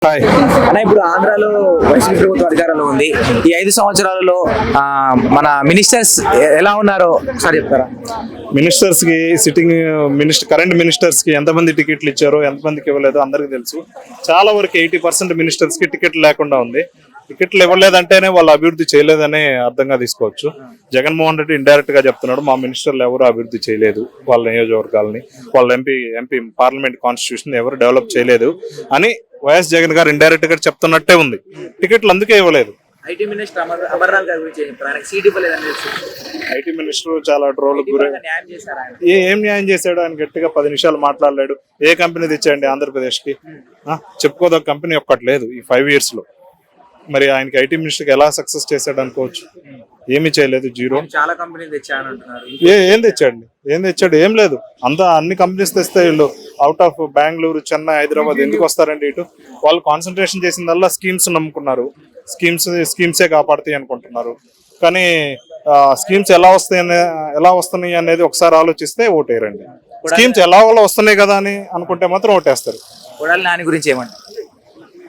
Hi అన్న, ఇప్పుడు ఆంధ్రాలో వైసీపీ ప్రభుత్వం అధికారంలో ఉంది. ఈ 5 సంవత్సరాలలో మన మినిస్టర్స్ ఎలా ఉన్నారో ఒకసారి చెప్తారా? మినిస్టర్స్ కి సిట్టింగ్ కరెంట్ మినిస్టర్స్ కి ఎంతమంది టికెట్లు ఇచ్చారో ఎంతమందికి ఇవ్వలేదో అందరికీ తెలుసు. చాలా వరకు 80% మినిస్టర్స్ కి టికెట్లు లేకుండా ఉంది. టికెట్లు ఇవ్వలేదంటేనే వాళ్ళు అభివృద్ధి చేయలేదని అర్థంగా తీసుకోవచ్చు. జగన్మోహన్ రెడ్డి ఇండైరెక్ట్ గా చెప్తున్నాడు, మా మినిస్టర్లు ఎవరు అభివృద్ధి చేయలేదు, వాళ్ళ నియోజకవర్గాలని, వాళ్ళ ఎంపీ పార్లమెంట్ కాన్స్టిట్యూషన్ ఎవరు డెవలప్ చేయలేదు అని వైఎస్ జగన్ గారు ఇండైరెక్ట్ గా చెప్తున్నట్టే ఉంది. టికెట్లు అందుకే ఇవ్వలేదు. ఐటీ మినిస్టర్ అమర్నాథ్ గారి గురించి ఆయనకు సీట్ ఇవ్వలేదని తెలుసు. ఐటీ మినిస్టర్ చాలా ట్రోల్ గురై న్యాయం చేశారు ఆయన. ఏం న్యాయం చేశాడు? ఆయన గట్టిగా 10 నిమిషాలు మాట్లాడలేడు. ఏ కంపెనీ తెచ్చాయండి ఆంధ్రప్రదేశ్ కి? చెప్పుకోదగ్గ కంపెనీ ఒక్కటి లేదు ఈ 5 years లో. మరి ఆయనకి ఐటీ మినిస్టర్ కి ఎలా సక్సెస్ చేశాడు అనుకోవచ్చు? ఏమీ చేయలేదు, జీరో. చాలా కంపెనీలు తెచ్చానంటున్నారు. ఏం తెచ్చాడు? ఏం లేదు. అంతా అన్ని కంపెనీస్ తెస్తే వీళ్ళు అవుట్ ఆఫ్ బెంగళూరు, చెన్నై, హైదరాబాద్ ఎందుకు వస్తారండి ఇటు? వాళ్ళు కాన్సన్ట్రేషన్ చేసిందల్లా స్కీమ్స్ నమ్ముకున్నారు. స్కీమ్సే కాపాడుతాయి అనుకుంటున్నారు. కానీ స్కీమ్స్ ఎలా వస్తున్నాయి అనేది ఒకసారి ఆలోచిస్తే ఓటేయరండి. స్కీమ్స్ ఎలా వస్తున్నాయి కదా అని అనుకుంటే మాత్రం ఓటేస్తారు. కొడాలి నాని గురించి ఏమంటారు?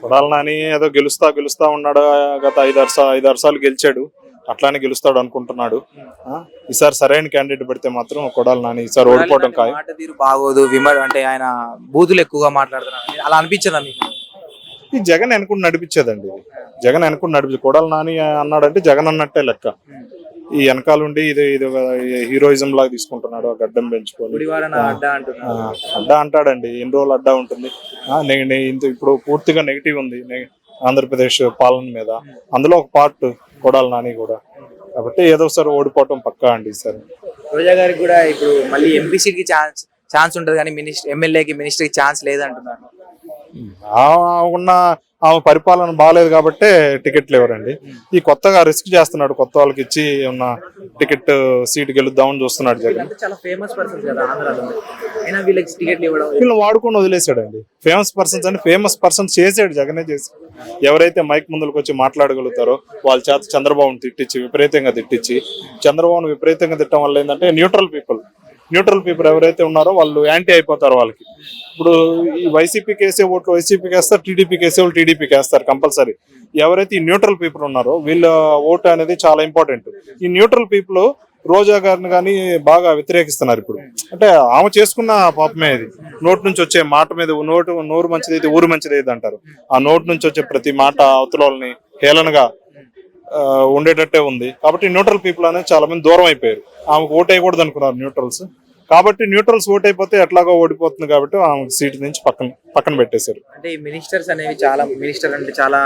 కొడాలి నాని ఏదో గెలుస్తా ఉన్నాడు. గత 5-6 సార్లు గెలిచాడు. అట్లానే గెలుస్తాడు అనుకుంటున్నాడు. ఈసారి సరైన క్యాండిడేట్ పెడితే మాత్రం కొడాలి నాని ఈసారి ఓడిపోవడం ఖాయం. మాట తీరు బాగోదు, అంటే ఆయన బూతులు ఎక్కువగా మాట్లాడుతున్నారు, అలా అనిపించదా మీకు? ఈ జగన్ అనుకుని నడిపించేదండి. కొడాలి నాని అన్నాడంటే జగన్ అన్నట్టే లెక్క. ఈ వెనకాలండి ఇది హీరోయిజం లాగా తీసుకుంటున్నాడు. గడ్డం పెంచుకొని అడ్డా అంటాడండి. ఎన్ని రోజులు అడ్డా ఉంటుంది? ఇప్పుడు పూర్తిగా నెగిటివ్ ఉంది ఆంధ్రప్రదేశ్ పాలన మీద. అందులో ఒక పార్ట్ కొడాలి నాని కూడా. కాబట్టి ఏదో ఒకసారి ఓడిపోవటం పక్కా అండి ఈసారి. రోజా గారికి కూడా ఇప్పుడు మళ్ళీ ఎంపీ సీట్ కి ఛాన్స్ ఉంటుంది, కానీ ఎమ్మెల్యేకి మినిస్టర్కి ఛాన్స్ లేదంటున్నారు. ఆమె పరిపాలన బాగాలేదు కాబట్టి టికెట్లు ఇవ్వరండి. ఈ కొత్తగా రిస్క్ చేస్తున్నాడు, కొత్త వాళ్ళకి ఇచ్చి ఉన్న టికెట్ సీట్ గెలుద్దామని చూస్తున్నాడు జగన్. చాలా ఫేమస్ పర్సన్స్ కదా ఆంధ్రాలో, అయినా వీళ్ళకి టికెట్లు ఇవ్వడం, వీళ్ళని వాడుకొని వదిలేసాడండి. ఫేమస్ పర్సన్స్ చేసాడు, జగనే చేసి. ఎవరైతే మైక్ ముందుకు వచ్చి మాట్లాడగలుగుతారో వాళ్ళ చేత చంద్రబాబును విపరీతంగా తిట్టించి చంద్రబాబును విపరీతంగా తిట్టడం వల్ల ఏంటంటే న్యూట్రల్ పీపుల్ ఎవరైతే ఉన్నారో వాళ్ళు యాంటీ అయిపోతారు వాళ్ళకి. ఇప్పుడు ఈ వైసీపీ కేసే ఓట్లు వైసీపీకి వేస్తారు, టీడీపీ కేసే వాళ్ళు టీడీపీకి వేస్తారు కంపల్సరీ. ఎవరైతే ఈ న్యూట్రల్ పీపుల్ ఉన్నారో వీళ్ళ ఓటు అనేది చాలా ఇంపార్టెంట్. ఈ న్యూట్రల్ పీపుల్ రోజా గారిని కానీ బాగా వ్యతిరేకిస్తున్నారు ఇప్పుడు. అంటే ఆమె చేసుకున్న పాపమే ఇది. నోటు నుంచి వచ్చే మాట మీద నోరు మంచిది ఊరు మంచిది అంటారు. ఆ నోటు నుంచి వచ్చే ప్రతి మాట అవతల వాళ్ళని హేళనగా ఉండేటట్టే ఉంది. కాబట్టి న్యూట్రల్ పీపుల్ అనేది చాలా మంది దూరం అయిపోయారు. ఆమెకు ఓటు వేయకూడదు అనుకున్నారు న్యూట్రల్స్. కాబట్టి న్యూట్రల్స్ ఓట్ అయిపోతే ఎట్లాగో ఓడిపోతుంది కాబట్టి ఆమె సీట్ నుంచి పక్కన పెట్టేశారు. అంటే ఈ మినిస్టర్స్ అనేవి మినిస్టర్ అంటే చాలా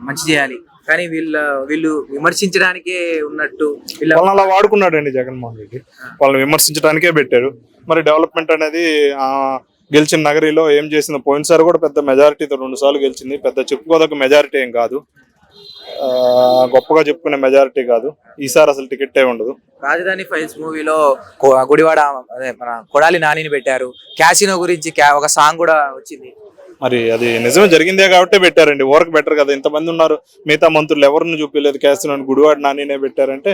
మంచి చేయాలి, కానీ వీళ్ళు విమర్శించడానికే ఉన్నట్టు వాళ్ళని అలా వాడుకున్నాడు అండి జగన్మోహన్ రెడ్డి. వాళ్ళని విమర్శించడానికే పెట్టారు. మరి డెవలప్మెంట్ అనేది గెలిచిన నగరిలో ఏం చేసిందో పోయినసారి కూడా పెద్ద మెజారిటీతో 2 సార్లు గెలిచింది. పెద్ద చెప్పుకోదగ్గ మెజారిటీ ఏం కాదు, గొప్పగా చెప్పుకునే మెజారిటీ కాదు. ఈసారి అసలు టికెట్ ఉండదు. రాజధాని ఫైల్స్ మూవీలో గుడివాడ మన కొడాలి నానిని పెట్టారు. క్యాసినో గురించి ఒక సాంగ్ కూడా వచ్చింది. మరి అది నిజమే జరిగిందే కాబట్టి పెట్టారండి. ఊరకు బెటర్ కదా. ఇంతమంది ఉన్నారు, మిగతా మంత్రులు ఎవరిని చూపించలేదు క్యాసినో. గుడివాడ నానినే పెట్టారంటే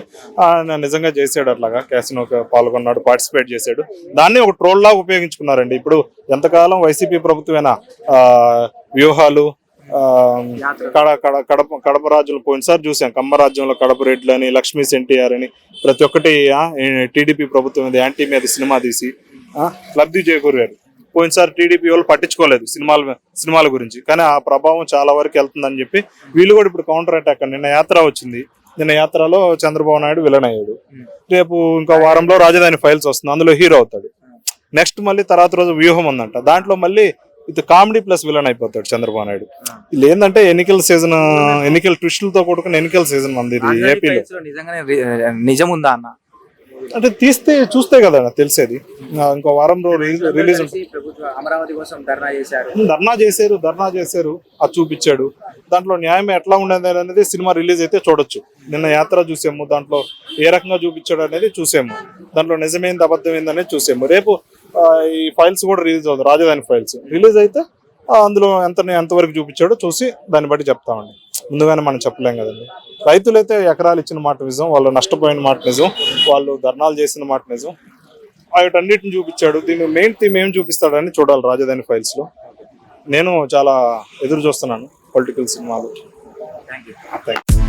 నిజంగా చేసాడు. అట్లాగా క్యాసినోకి పాల్గొన్నాడు, పార్టిసిపేట్ చేశాడు. దాన్ని ఒక ట్రోల్ లాగా ఉపయోగించుకున్నారండి. ఇప్పుడు ఎంతకాలం వైసీపీ ప్రభుత్వమైనా వ్యూహాలు కడప రాజ్యంలో పోయినసారి చూసాం. కమ్మ రాజ్యంలో కడప రెడ్లు అని, లక్ష్మీ ఎన్టీఆర్ అని ప్రతి ఒక్కటి టీడీపీ ప్రభుత్వం మీద యాంటీ మీద సినిమా తీసి లబ్ధి చేకూరారు. పోయినసారి టీడీపీ వాళ్ళు పట్టించుకోలేదు సినిమాల గురించి, కానీ ఆ ప్రభావం చాలా వరకు వెళ్తుందని చెప్పి వీళ్ళు కూడా ఇప్పుడు కౌంటర్ అటాక్. నిన్న యాత్ర వచ్చింది. నిన్న యాత్రలో చంద్రబాబు నాయుడు విలన్ అయ్యాడు. రేపు ఇంకో వారంలో రాజధాని ఫైల్స్ వస్తుంది, అందులో హీరో అవుతాడు. నెక్స్ట్ మళ్ళీ తర్వాత రోజు వ్యూహం ఉందంట, దాంట్లో మళ్ళీ ఇది కామెడీ ప్లస్ విలన్ అయిపోతాడు చంద్రబాబు నాయుడు. ఇది ఏంటంటే ఎన్నికల ట్విస్టులతో కూడుకున్న ఎన్నికల సీజన్ ఉంది ఇది ఏపీలో. నిజం ఉందా అన్న? అంటే చూస్తే కదా తెలిసేది. ఇంకో వారంలో రిలీజ్ అమరావతి కోసం ధర్నా చేశారు, అది చూపించాడు. దాంట్లో న్యాయం ఎట్లా ఉండేది అనేది సినిమా రిలీజ్ అయితే చూడొచ్చు. నిన్న యాత్ర చూసాము, దాంట్లో ఏ రకంగా చూపించాడు అనేది చూసాము. దాంట్లో నిజమైంది అబద్ధమైంది అనేది చూసాము. రేపు ఈ ఫైల్స్ కూడా రిలీజ్ అవుతుంది. రాజధాని ఫైల్స్ రిలీజ్ అయితే అందులో ఎంతవరకు చూపించాడో చూసి దాన్ని బట్టి చెప్తామండి. ముందుగానే మనం చెప్పలేం కదండి. రైతులైతే ఎకరాలు ఇచ్చిన మాట నిజం, వాళ్ళు నష్టపోయిన మాట నిజం, వాళ్ళు ధర్నాలు చేసిన మాట నిజం. వాటన్నిటిని చూపించాడు. దీన్ని మెయిన్ థీమ్ ఏం చూపిస్తాడని చూడాలి రాజధాని ఫైల్స్ లో. నేను చాలా ఎదురు చూస్తున్నాను. పొలిటికల్ సినిమాలు. Thank you. Thank you.